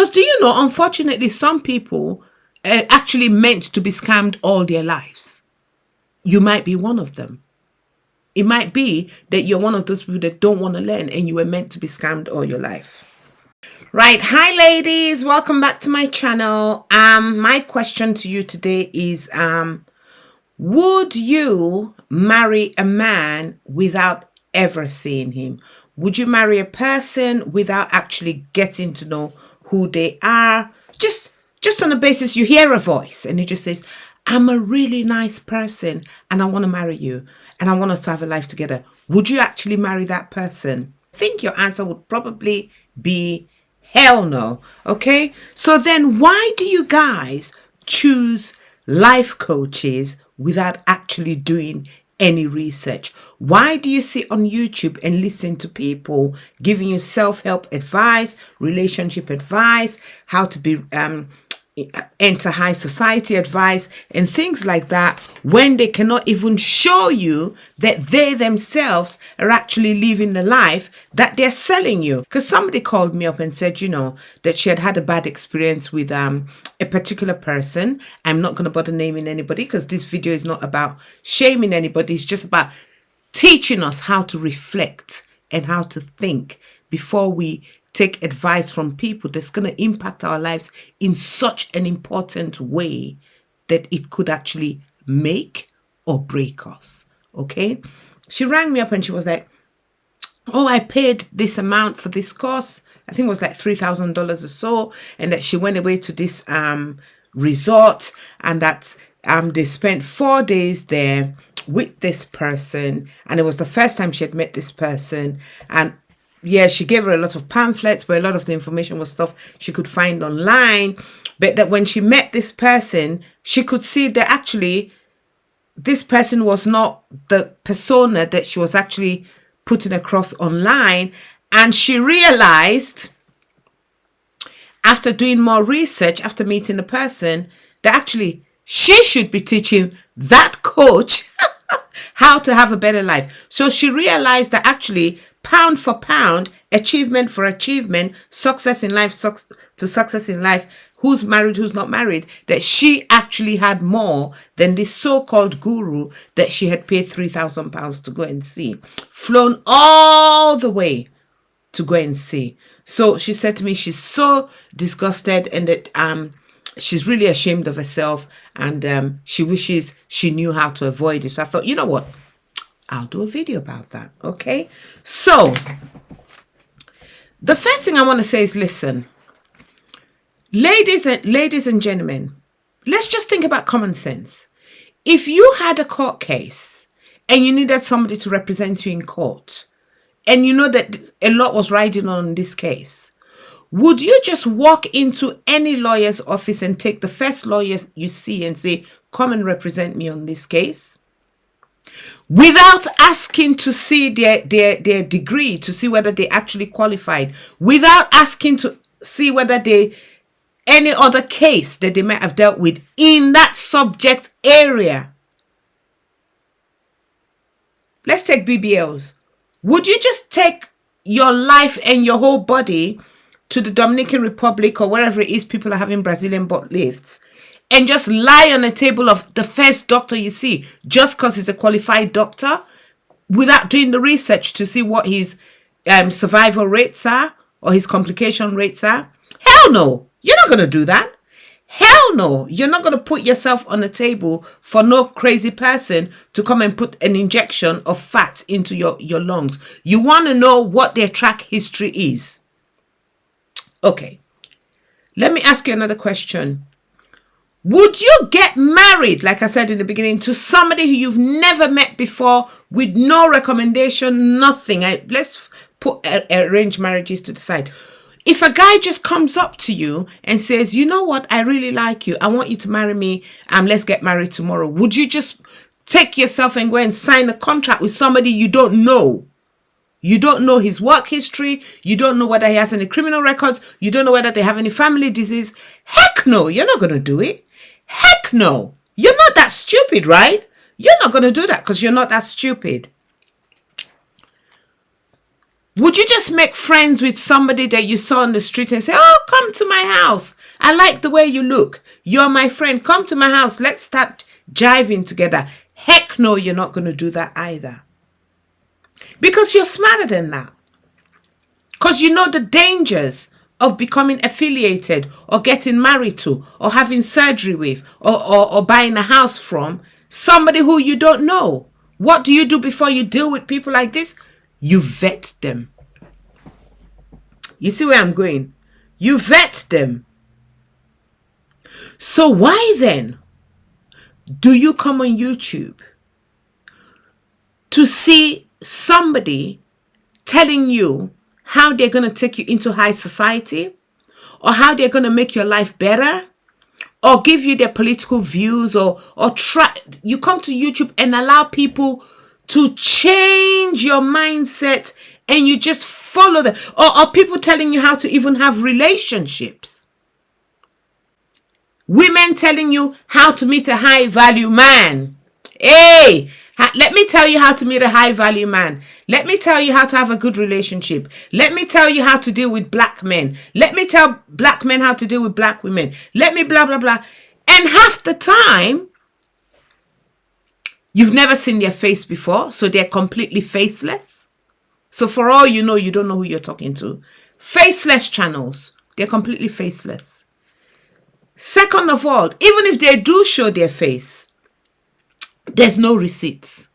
Because do you know, unfortunately, some people are actually meant to be scammed all their lives. You might be one of them. It might be that you're one of those people that don't want to learn and you were meant to be scammed all your life. Right. Hi, ladies. Welcome back to my channel. My question to you today is, would you marry a man without ever seeing him? Would you marry a person without actually getting to know who they are? Just on the basis you hear a voice and it just says, I'm a really nice person and I want to marry you and I want us to have a life together. Would you actually marry that person? I think your answer would probably be hell no. Okay. So then why do you guys choose life coaches without actually doing any research? Why do you sit on YouTube and listen to people giving you self-help advice, relationship advice, how to be enter high society advice and things like that, when they cannot even show you that they themselves are actually living the life that they're selling you? Because somebody called me up and said, you know, that she had had a bad experience with a particular person. I'm not going to bother naming anybody because this video is not about shaming anybody. It's just about teaching us how to reflect and how to think before we take advice from people that's going to impact our lives in such an important way that it could actually make or break us. Okay. She rang me up and she was like, oh, I paid this amount for this course. I think it was like $3,000 or so. And that she went away to this resort and that they spent 4 days there with this person. And it was the first time she had met this person. And yeah, she gave her a lot of pamphlets, but a lot of the information was stuff she could find online. But that when she met this person, she could see that actually this person was not the persona that she was actually putting across online. And she realized after doing more research, after meeting the person, that actually she should be teaching that coach how to have a better life. So she realized that actually pound for pound, achievement for achievement, success in life, to success in life, who's married, who's not married, that she actually had more than this so-called guru that she had paid £3,000 to go and see, flown all the way to go and see. So she said to me, she's so disgusted and that she's really ashamed of herself and she wishes she knew how to avoid it. So I thought, you know what? I'll do a video about that. Okay. So the first thing I want to say is, listen, ladies and gentlemen, let's just think about common sense. If you had a court case and you needed somebody to represent you in court and you know that a lot was riding on this case, would you just walk into any lawyer's office and take the first lawyer you see and say, come and represent me on this case? Without asking to see their degree, to see whether they actually qualified, without asking to see whether any other case that they might have dealt with in that subject area. Let's take BBLs. Would you just take your life and your whole body to the Dominican Republic or wherever it is people are having Brazilian butt lifts and just lie on a table of the first doctor you see just because he's a qualified doctor without doing the research to see what his survival rates are or his complication rates are? Hell no. You're not going to do that. Hell no. You're not going to put yourself on a table for no crazy person to come and put an injection of fat into your lungs. You want to know what their track history is. Okay. Let me ask you another question. Would you get married, like I said in the beginning, to somebody who you've never met before with no recommendation, nothing? Let's put arranged marriages to the side. If a guy just comes up to you and says, you know what, I really like you, I want you to marry me, let's get married tomorrow, would you just take yourself and go and sign a contract with somebody you don't know? You don't know his work history. You don't know whether he has any criminal records. You don't know whether they have any family disease. Heck no, you're not going to do it. Heck no. You're not that stupid, right? You're not going to do that because you're not that stupid. Would you just make friends with somebody that you saw on the street and say, oh, come to my house. I like the way you look. You're my friend. Come to my house. Let's start jiving together. Heck no, you're not going to do that either. Because you're smarter than that. Because you know the dangers of becoming affiliated or getting married to or having surgery with or buying a house from somebody who you don't know. What do you do before you deal with people like this? You vet them. You see where I'm going? You vet them. So why then do you come on YouTube to see somebody telling you how they're going to take you into high society or how they're going to make your life better or give you their political views or try? You come to YouTube and allow people to change your mindset and you just follow them, or people telling you how to even have relationships. Women telling you how to meet a high value man. Hey, let me tell you how to meet a high value man. Let me tell you how to have a good relationship. Let me tell you how to deal with black men. Let me tell black men how to deal with black women. Let me blah, blah, blah. And half the time, you've never seen their face before, so they're completely faceless. So for all you know, you don't know who you're talking to. Faceless channels, they're completely faceless. Second of all, even if they do show their face, there's no receipts.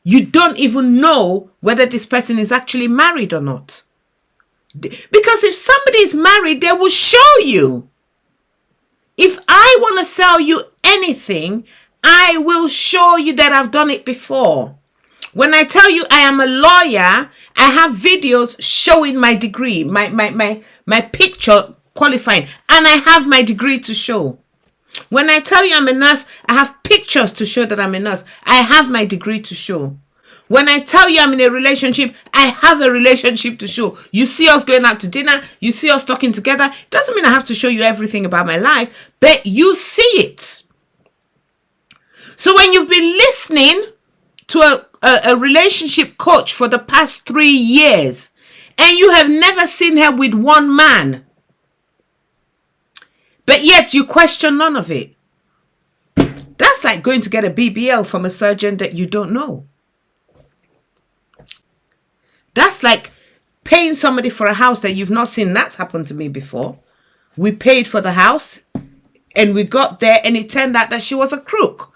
You don't even know whether this person is actually married or not. Because if somebody is married, they will show you. If I want to sell you anything, I will show you that I've done it before. When I tell you I am a lawyer, I have videos showing my degree, my picture qualifying, and I have my degree to show. When I tell you I'm a nurse, I have pictures to show that I'm a nurse. I have my degree to show. When I tell you I'm in a relationship, I have a relationship to show. You see us going out to dinner, you see us talking together. It doesn't mean I have to show you everything about my life, but you see it. So when you've been listening to a relationship coach for the past 3 years and you have never seen her with one man, but yet you question none of it, that's like going to get a BBL from a surgeon that you don't know. That's like paying somebody for a house that you've not seen. That's happened to me before. We paid for the house and we got there and it turned out that she was a crook.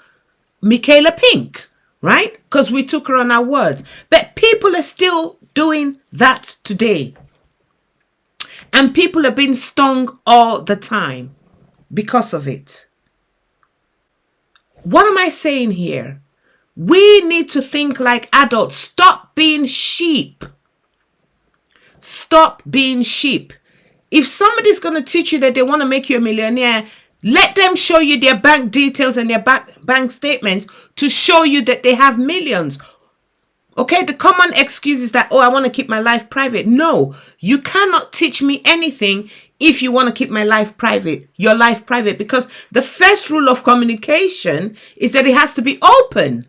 Michaela Pink, right? Because we took her on our words. But people are still doing that today. And people are being stung all the time because of it. What am I saying here? We need to think like adults. Stop being sheep. Stop being sheep. If somebody's going to teach you that they want to make you a millionaire, let them show you their bank details and their bank statements to show you that they have millions. Okay, the common excuse is that, oh, I want to keep my life private. No, you cannot teach me anything if you want to keep my life private, your life private, because the first rule of communication is that it has to be open.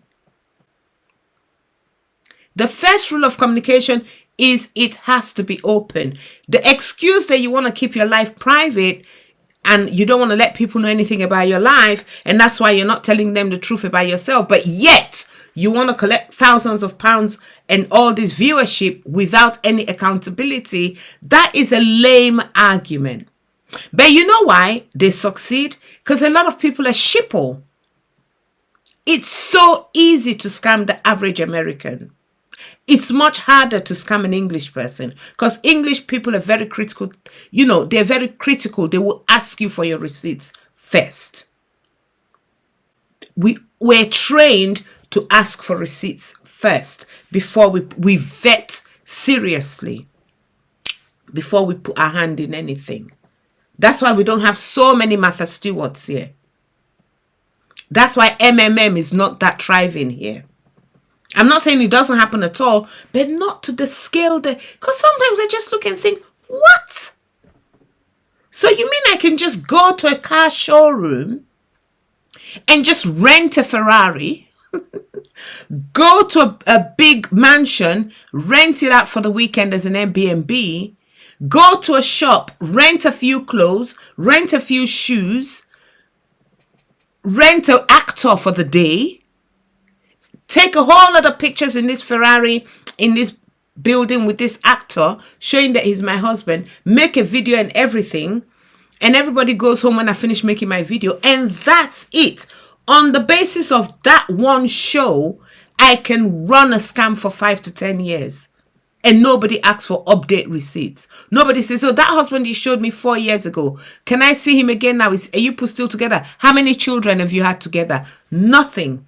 The first rule of communication is it has to be open. The excuse that you want to keep your life private and you don't want to let people know anything about your life, and that's why you're not telling them the truth about yourself, but yet you want to collect thousands of pounds and all this viewership without any accountability, that is a lame argument. But you know why they succeed? Because a lot of people are sheeple. It's so easy to scam the average American. It's much harder to scam an English person because English people are very critical. You know, they're very critical. They will ask you for your receipts first. We're trained to ask for receipts first before we vet seriously, before we put our hand in anything. That's why we don't have so many Martha Stewarts here. That's why MMM is not that thriving here. I'm not saying it doesn't happen at all, but not to the scale that, because sometimes I just look and think, what? So you mean I can just go to a car showroom and just rent a Ferrari Go to a big mansion, rent it out for the weekend as an Airbnb. Go to a shop, rent a few clothes, rent a few shoes, rent an actor for the day. Take a whole lot of pictures in this Ferrari, in this building with this actor, showing that he's my husband. Make a video and everything. And everybody goes home when I finish making my video. And that's it. On the basis of that one show, I can run a scam for 5 to 10 years. And nobody asks for update receipts. Nobody says, oh, that husband you showed me 4 years ago, can I see him again now? Are you still together? How many children have you had together? Nothing.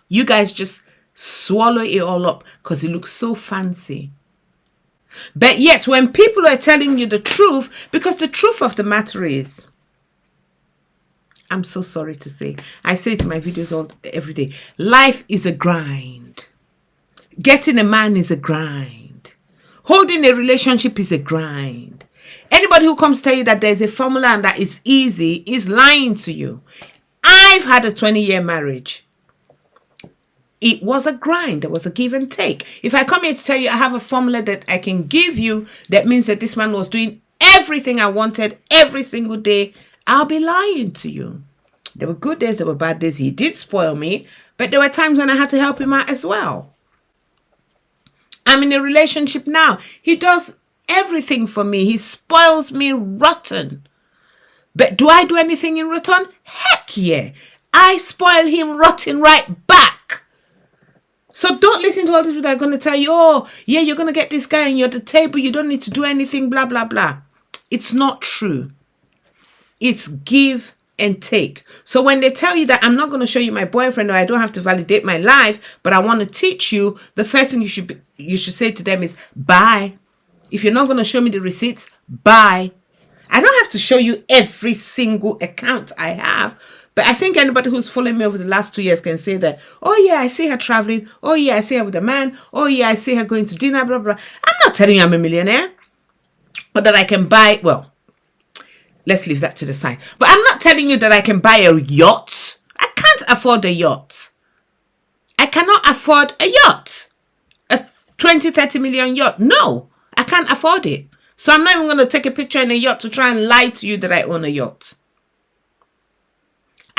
You guys just swallow it all up because it looks so fancy. But yet when people are telling you the truth, because the truth of the matter is, I'm so sorry to say, I say it in my videos every day, life is a grind. Getting a man is a grind. Holding a relationship is a grind. Anybody who comes to tell you that there's a formula and that it's easy is lying to you. I've had a 20-year marriage. It was a grind. There was a give and take. If I come here to tell you I have a formula that I can give you that means that this man was doing everything I wanted every single day, I'll be lying to you. There were good days, there were bad days. He did spoil me, but there were times when I had to help him out as well. I'm in a relationship now. He does everything for me. He spoils me rotten. But do I do anything in return? Heck yeah. I spoil him rotten right back. So don't listen to all these people that are going to tell you, oh, yeah, you're going to get this guy and you're at the table. You don't need to do anything, blah, blah, blah. It's not true. It's give and take. So when they tell you that I'm not going to show you my boyfriend or I don't have to validate my life, but I want to teach you, the first thing you should say to them is, bye. If you're not going to show me the receipts, bye. I don't have to show you every single account I have. But I think anybody who's following me over the last 2 years can say that, oh yeah, I see her traveling. Oh yeah, I see her with a man. Oh yeah, I see her going to dinner, blah, blah. I'm not telling you I'm a millionaire. Or that I can buy, well, let's leave that to the side. But I'm not telling you that I can buy a yacht. I can't afford a yacht. I cannot afford a yacht. A 20, 30 million yacht. No, I can't afford it. So I'm not even going to take a picture in a yacht to try and lie to you that I own a yacht.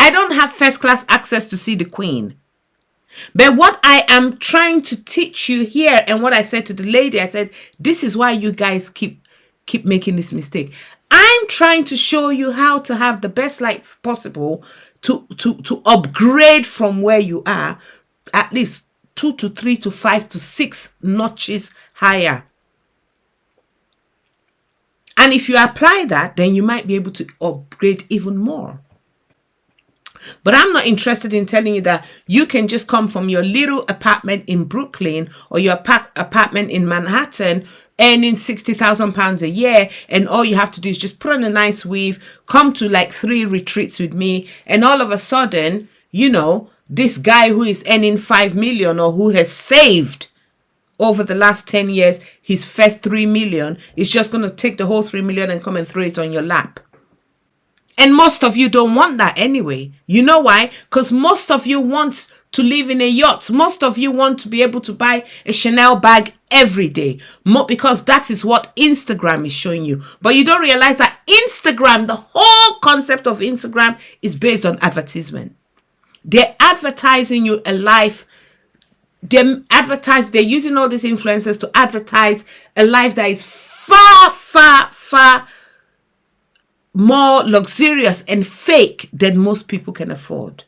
I don't have first class access to see the Queen. But what I am trying to teach you here, and what I said to the lady, I said, this is why you guys keep making this mistake. I'm trying to show you how to have the best life possible to upgrade from where you are at least 2 to 3 to 5 to 6 notches higher. And if you apply that, then you might be able to upgrade even more. But I'm not interested in telling you that you can just come from your little apartment in Brooklyn or your apartment in Manhattan earning £60,000 a year, and all you have to do is just put on a nice weave, come to like 3 retreats with me, and all of a sudden, you know, this guy who is earning 5 million or who has saved over the last 10 years his first 3 million is just going to take the whole 3 million and come and throw it on your lap. And most of you don't want that anyway. You know why? Because most of you want to live in a yacht. Most of you want to be able to buy a Chanel bag every day. Because that is what Instagram is showing you. But you don't realize that Instagram, the whole concept of Instagram is based on advertisement. They're advertising you a life. They're using all these influencers to advertise a life that is far, far, far more luxurious and fake than most people can afford.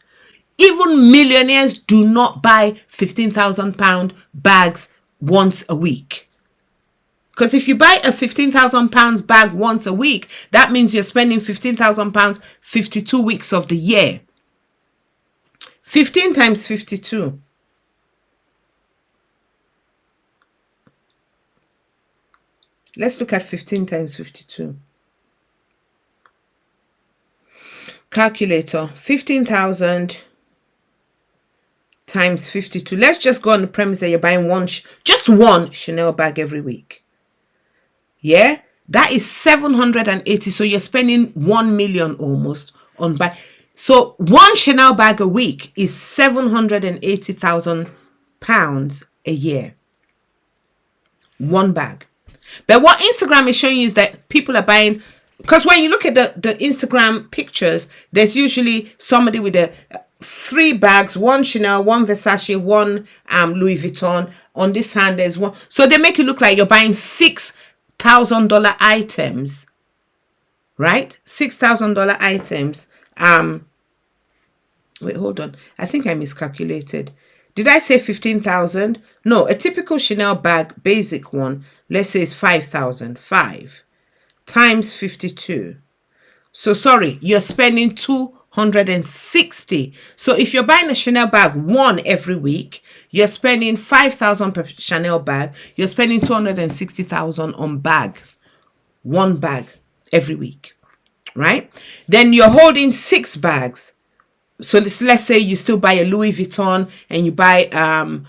Even millionaires do not buy £15,000 bags once a week. Because if you buy a £15,000 bag once a week, that means you're spending £15,000 52 weeks of the year. 15 times 52. Let's look at 15 times 52. Calculator, 15,000 times 52. Let's just go on the premise that you're buying just one Chanel bag every week. Yeah, that is 780. So you're spending 1 million almost on buy. So one Chanel bag a week is £780,000 a year. One bag. But what Instagram is showing you is that people are buying, because when you look at the Instagram pictures, there's usually somebody with 3 bags, one Chanel, one Versace, one Louis Vuitton. On this hand, there's one. So they make it look like you're buying $6,000 items, right? $6,000 items. Wait, hold on. I think I miscalculated. Did I say 15,000? No, a typical Chanel bag, basic one, let's say is 5,000. 5 times 52. So sorry, you're spending 260. So if you're buying a Chanel bag one every week, you're spending 5,000 per Chanel bag. You're spending 260,000 on bags. One bag every week, right? Then you're holding 6 bags. So let's say you still buy a Louis Vuitton and you buy a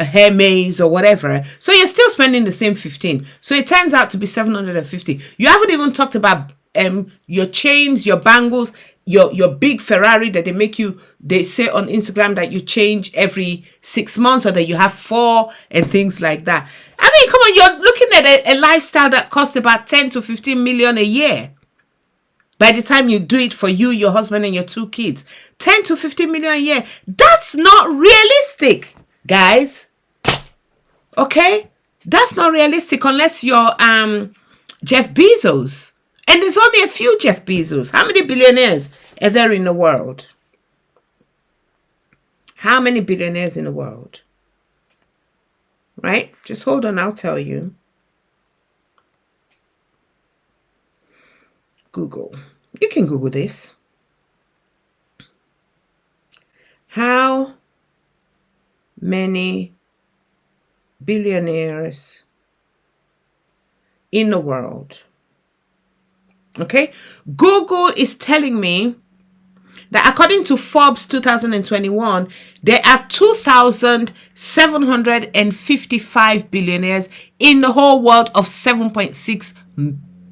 Hermes or whatever. So you're still spending the same 15. So it turns out to be 750. You haven't even talked about your chains, your bangles, your big Ferrari that they say on Instagram that you change every 6 months, or that you have 4 and things like that. I mean, come on, you're looking at a lifestyle that costs about 10 to 15 million a year. By the time you do it for you, your husband, and your 2 kids, 10 to 15 million a year. That's not realistic, guys. Okay? That's not realistic unless you're Jeff Bezos. And there's only a few Jeff Bezos. How many billionaires are there in the world? How many billionaires in the world? Right? Just hold on, I'll tell you. Google. You can Google this. How many billionaires in the world? Okay. Google is telling me that according to Forbes 2021, there are 2,755 billionaires in the whole world of 7.6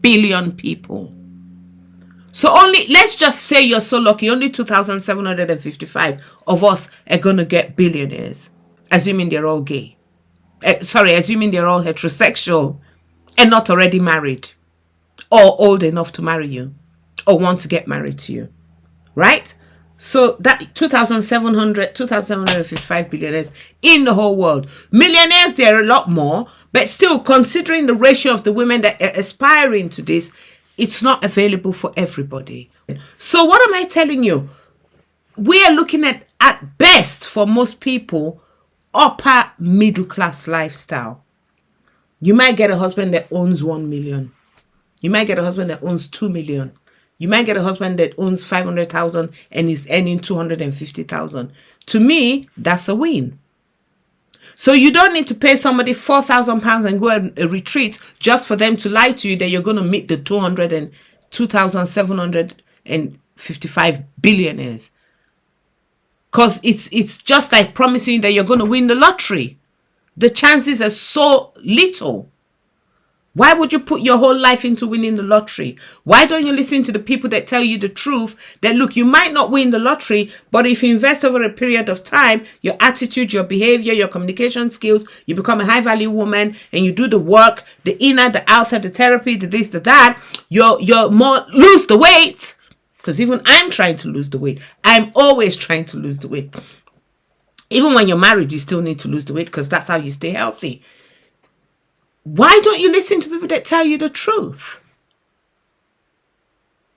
billion people. So let's just say you're so lucky, only 2,755 of us are going to get billionaires, assuming they're all gay. Assuming they're all heterosexual and not already married or old enough to marry you or want to get married to you, right? So that 2,755 billionaires in the whole world. Millionaires, there are a lot more, but still, considering the ratio of the women that are aspiring to this, it's not available for everybody. So what am I telling you? We are looking at best, for most people, upper middle class lifestyle. You might get a husband that owns 1 million. You might get a husband that owns 2 million. You might get a husband that owns 500,000 and is earning 250,000. To me, that's a win. So you don't need to pay somebody £4,000 and go and retreat just for them to lie to you that you're going to meet the 2,755 billionaires. Because it's just like promising you that you're going to win the lottery. The chances are so little. Why would you put your whole life into winning the lottery? Why don't you listen to the people that tell you the truth? That look, you might not win the lottery, but if you invest over a period of time, your attitude, your behavior, your communication skills, you become a high value woman and you do the work, the inner, the outer, the therapy, the this, the that, you're more lose the weight. Because even I'm trying to lose the weight. I'm always trying to lose the weight. Even when you're married, you still need to lose the weight because that's how you stay healthy. Why don't you listen to people that tell you the truth?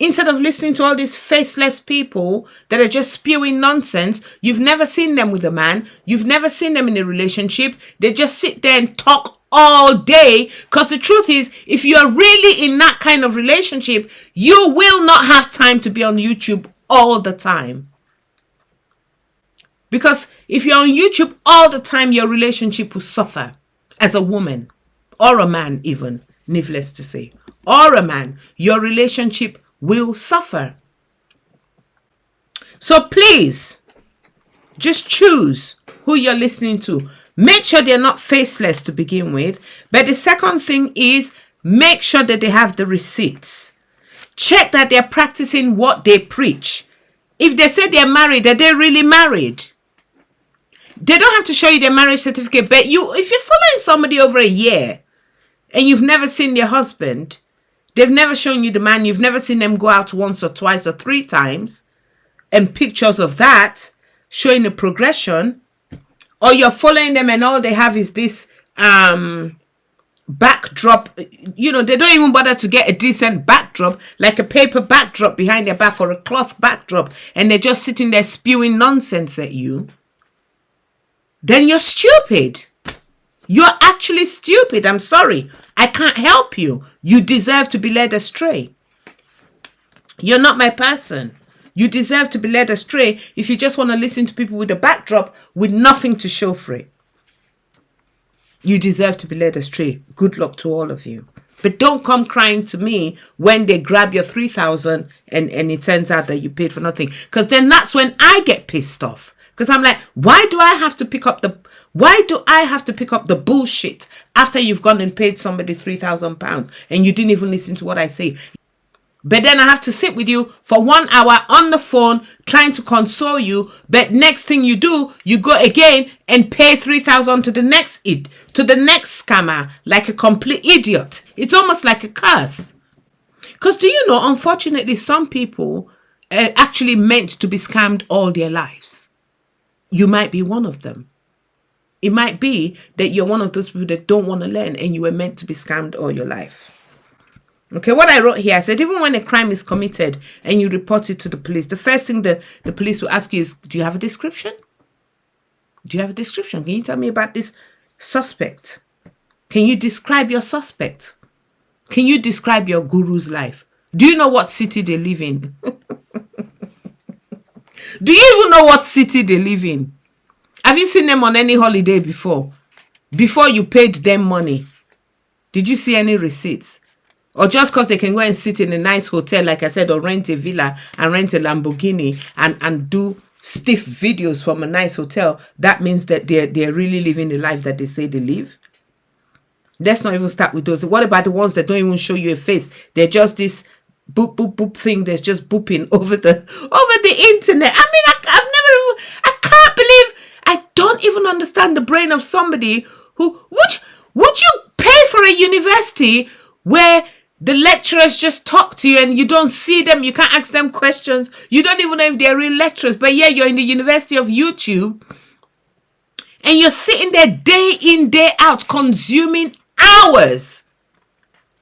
Instead of listening to all these faceless people that are just spewing nonsense. You've never seen them with a man. You've never seen them in a relationship. They just sit there and talk all day. Because the truth is, if you're really in that kind of relationship, you will not have time to be on YouTube all the time. Because if you're on YouTube all the time, your relationship will suffer as a woman. Or a man even, needless to say. Or a man, your relationship will suffer. So please, just choose who you're listening to. Make sure they're not faceless to begin with. But the second thing is, make sure that they have the receipts. Check that they're practicing what they preach. If they say they're married, are they really married? They don't have to show you their marriage certificate, but if you're following somebody over a year and you've never seen their husband, they've never shown you the man, you've never seen them go out once or twice or 3 times, and pictures of that showing the progression, or you're following them and all they have is this backdrop. They don't even bother to get a decent backdrop, like a paper backdrop behind their back or a cloth backdrop, and they're just sitting there spewing nonsense at you. Then you're stupid. You're actually stupid. I'm sorry. I can't help you. You deserve to be led astray. You're not my person. You deserve to be led astray if you just want to listen to people with a backdrop with nothing to show for it. You deserve to be led astray. Good luck to all of you. But don't come crying to me when they grab your 3,000 and it turns out that you paid for nothing. Because then that's when I get pissed off. Because I'm like, why do I have to pick up the bullshit after you've gone and paid somebody £3,000 and you didn't even listen to what I say? But then I have to sit with you for 1 hour on the phone trying to console you. But next thing you do, you go again and pay 3,000 to the next scammer like a complete idiot. It's almost like a curse. Because do you know, unfortunately, some people are actually meant to be scammed all their lives. You might be one of them. It might be that you're one of those people that don't want to learn and you were meant to be scammed all your life. Okay, what I wrote here, I said, even when a crime is committed and you report it to the police, the first thing the police will ask you is, do you have a description? Do you have a description? Can you tell me about this suspect? Can you describe your suspect? Can you describe your guru's life? Do you know what city they live in? Do you even know what city they live in? Have you seen them on any holiday before? Before you paid them money, did you see any receipts? Or just because they can go and sit in a nice hotel, like I said, or rent a villa and rent a Lamborghini and do stiff videos from a nice hotel, that means that they're really living the life that they say they live? Let's not even start with those. What about the ones that don't even show you a face? They're just this boop, boop, boop thing that's just booping over the internet. I mean, I can't believe, I don't even understand the brain of somebody who, would you pay for a university where the lecturers just talk to you and you don't see them, you can't ask them questions, you don't even know if they're real lecturers, but yeah, you're in the University of YouTube and you're sitting there day in, day out, consuming hours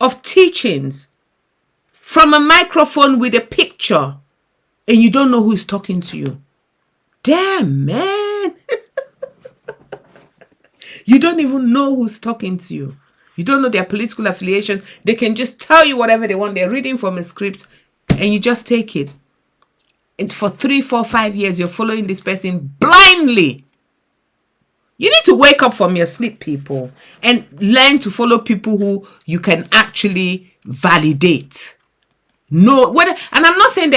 of teachings from a microphone with a picture, and you don't know who's talking to you. Damn, man. You don't even know who's talking to you. You don't know their political affiliations. They can just tell you whatever they want. They're reading from a script and you just take it. And for 3, 4, 5 years, you're following this person blindly. You need to wake up from your sleep, people, and learn to follow people who you can actually validate. No, and I'm not saying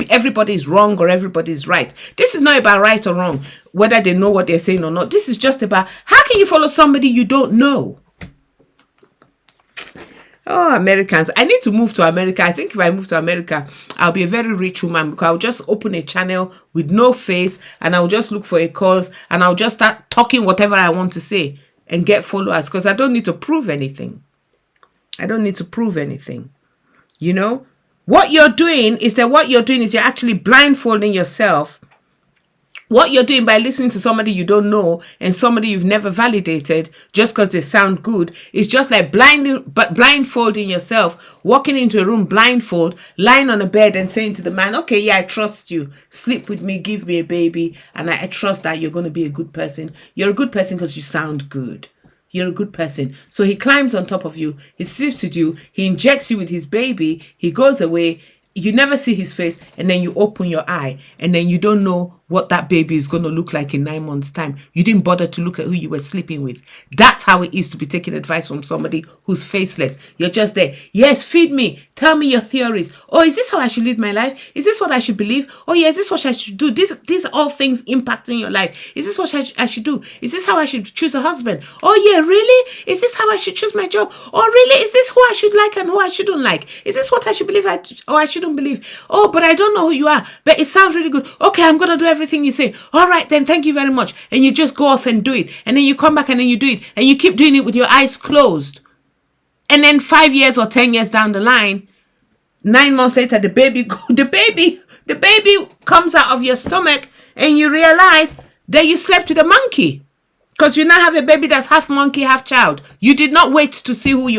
everybody is wrong or everybody is right. This is not about right or wrong, whether they know what they're saying or not. This is just about, how can you follow somebody you don't know? Oh, Americans. I need to move to America. I think if I move to America, I'll be a very rich woman, because I'll just open a channel with no face and I'll just look for a cause and I'll just start talking whatever I want to say and get followers, because I don't need to prove anything. I don't need to prove anything. You know, what you're doing is you're actually blindfolding yourself. What you're doing by listening to somebody you don't know and somebody you've never validated just because they sound good is just like blindfolding yourself, walking into a room blindfold, lying on a bed and saying to the man, okay, yeah, I trust you. Sleep with me, give me a baby, and I trust that you're going to be a good person. You're a good person because you sound good. You're a good person. So he climbs on top of you. He sleeps with you. He injects you with his baby. He goes away. You never see his face. And then you open your eye. And then you don't know what that baby is going to look like in 9 months' time. You didn't bother to look at who you were sleeping with. That's how it is to be taking advice from somebody who's faceless. You're just there. Yes, feed me. Tell me your theories. Oh, is this how I should live my life? Is this what I should believe? Oh, yeah, is this what I should do? These are all things impacting your life. Is this what I should do? Is this how I should choose a husband? Oh, yeah, really? Is this how I should choose my job? Oh, really? Is this who I should like and who I shouldn't like? Is this what I should believe or I shouldn't believe? Oh, but I don't know who you are. But it sounds really good. Okay, I'm going to do everything you say. All right, then thank you very much. And you just go off and do it. And then you come back and then you do it. And you keep doing it with your eyes closed. And then 5 years or 10 years down the line, 9 months later, the baby comes out of your stomach and you realize that you slept with a monkey. Because you now have a baby that's half monkey, half child. You did not wait to see who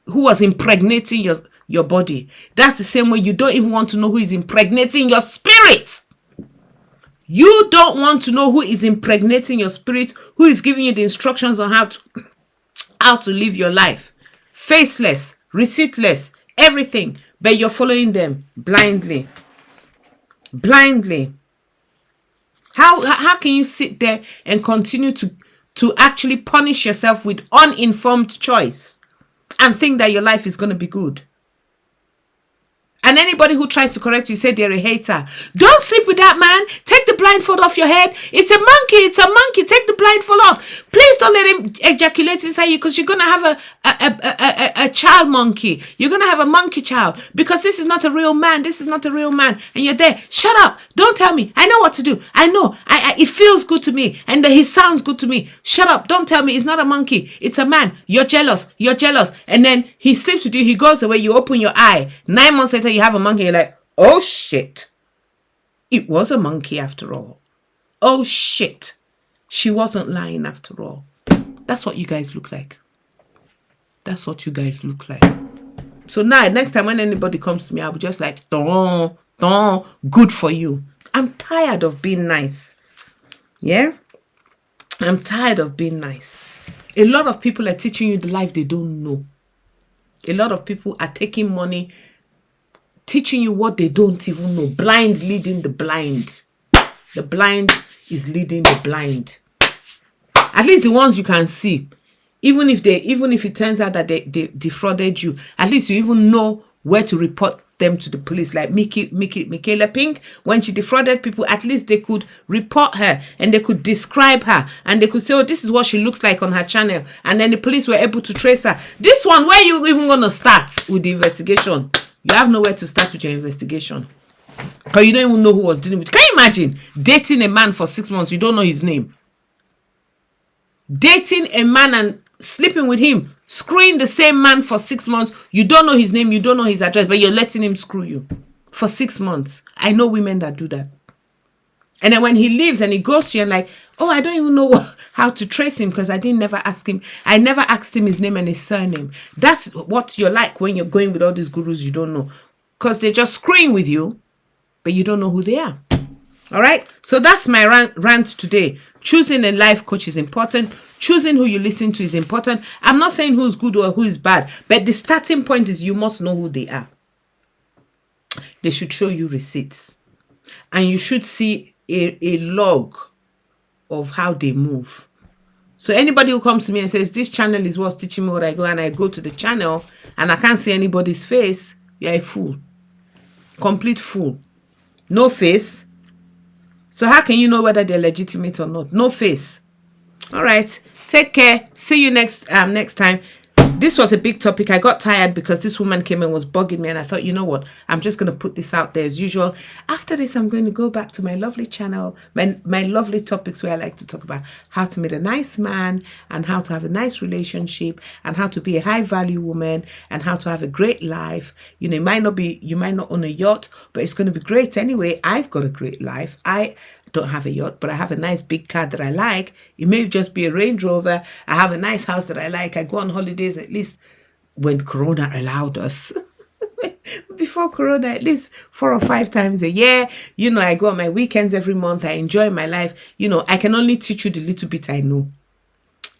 was impregnating your body. That's the same way you don't even want to know who is impregnating your spirit. You don't want to know who is impregnating your spirit, who is giving you the instructions on how to live your life. Faceless, receiptless, everything. But you're following them blindly. Blindly. How can you sit there and continue to actually punish yourself with uninformed choice and think that your life is going to be good? And anybody who tries to correct you, say they're a hater. Don't sleep with that man. Take the blindfold off your head. It's a monkey. It's a monkey. Take the blindfold off. Please don't let him ejaculate inside you, because you're going to have a child monkey. You're going to have a monkey child, because this is not a real man. This is not a real man. And you're there. Shut up. Don't tell me. I know what to do. I know. It feels good to me. And he sounds good to me. Shut up. Don't tell me. It's not a monkey. It's a man. You're jealous. You're jealous. And then he sleeps with you. He goes away. You open your eye. 9 months later, you have a monkey. You're like, oh shit, it was a monkey after all. Oh shit, she wasn't lying after all. That's what you guys look like. That's what you guys look like. So now, next time when anybody comes to me, I'll be just like, don't, good for you. I'm tired of being nice. Yeah, I'm tired of being nice. A lot of people are teaching you the life they don't know. A lot of people are taking money, teaching you what they don't even know. Blind leading the blind. The blind is leading the blind. At least the ones you can see. Even if it turns out that they defrauded you, at least you even know where to report them to the police. Like Michaela Pink, when she defrauded people, at least they could report her and they could describe her and they could say, oh, this is what she looks like on her channel. And then the police were able to trace her. This one, where you even going to start with the investigation? You have nowhere to start with your investigation, because you don't even know who was dealing with. Can you imagine dating a man for 6 months? You don't know his name. Dating a man and sleeping with him, screwing the same man for 6 months. You don't know his name. You don't know his address, but you're letting him screw you for 6 months. I know women that do that. And then when he leaves and he goes to you and like, oh, I don't even know how to trace him, because I didn't never ask him. I never asked him his name and his surname. That's what you're like when you're going with all these gurus you don't know, because they're just screwing with you, but you don't know who they are. All right. So that's my rant today. Choosing a life coach is important. Choosing who you listen to is important. I'm not saying who's good or who is bad, but the starting point is you must know who they are. They should show you receipts, and you should see a log of how they move. So anybody who comes to me and says, this channel is what's teaching me what I go, and I go to the channel and I can't see anybody's face, you're a fool. Complete fool. No face. So how can you know whether they're legitimate or not? No face. All right. Take care. See you next time. This was a big topic. I got tired because this woman came and was bugging me, and I thought, you know what? I'm just going to put this out there as usual. After this, I'm going to go back to my lovely channel, my lovely topics where I like to talk about how to meet a nice man and how to have a nice relationship and how to be a high value woman and how to have a great life. You know, you might not own a yacht, but it's going to be great anyway. I've got a great life. I don't have a yacht, but I have a nice big car that I like. It may just be a Range Rover. I have a nice house that I like. I go on holidays at least when Corona allowed us. Before Corona, at least 4 or 5 times a year. You know, I go on my weekends every month. I enjoy my life. You know, I can only teach you the little bit I know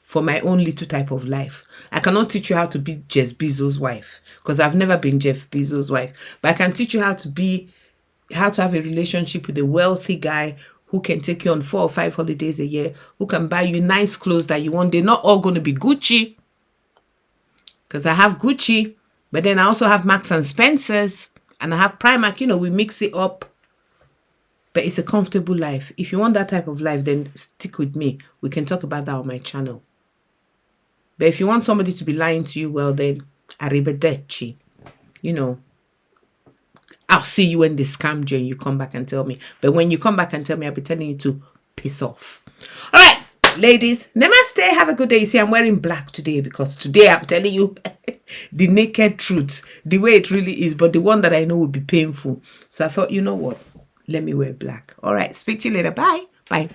for my own little type of life. I cannot teach you how to be Jeff Bezos' wife, because I've never been Jeff Bezos' wife. But I can teach you how to have a relationship with a wealthy guy who can take you on 4 or 5 holidays a year, who can buy you nice clothes that you want. They're not all going to be Gucci, because I have Gucci, but then I also have Marks and Spencer's, and I have Primark. You know, we mix it up. But it's a comfortable life. If you want that type of life, then stick with me. We can talk about that on my channel. But if you want somebody to be lying to you, well then, arrivederci. You know, I'll see you when they scammed you and you come back and tell me. But when you come back and tell me, I'll be telling you to piss off. All right, ladies, namaste. Have a good day. You see, I'm wearing black today because today I'm telling you the naked truth, the way it really is, but the one that I know will be painful. So I thought, you know what? Let me wear black. All right. Speak to you later. Bye. Bye.